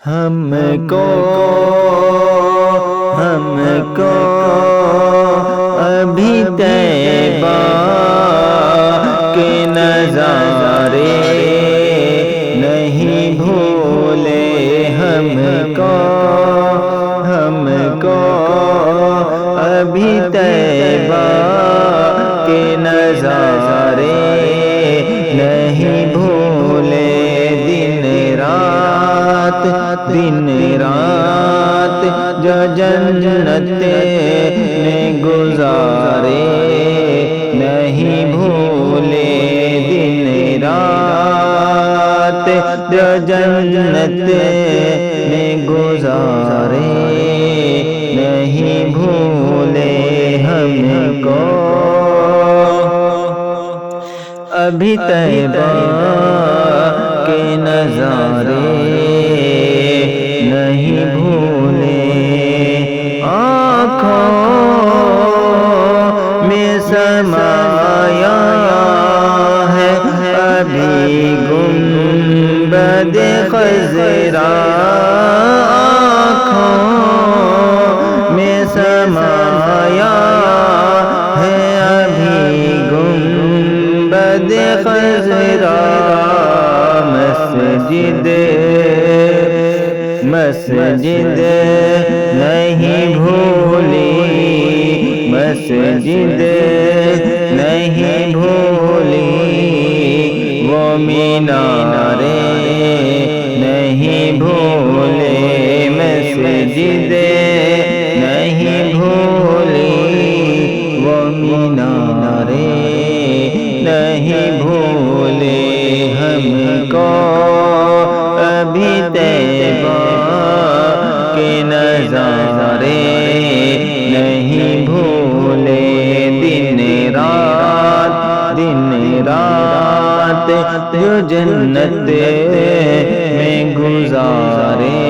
ہم کو ابھی طیبہ کے نظارے نہیں بھولے، ہم کو ابھی طیبہ کے نظارے نہیں بھولے، دن رات جو جنت میں گزارے نہیں بھولے، دن رات جو جنت میں گزارے نہیں بھولے، ہم کو ابھی طیبہ کے نظارے نہیں بھولے، آنکھوں میں سمایا ہے ابھی گنبد خضرا، آنکھوں میں سمایا ہے ابھی گنبد خضرا، مسجد نہیں بھولی، مسجد نہیں بھولی، وہ مینارے نہیں بھولے، مسجد نہیں بھولی، وہ مینارے نہیں بھولے، ہم کو ابھی طیبہ کے نظارے نہیں بھولے، دن رات جو جنت میں گزارے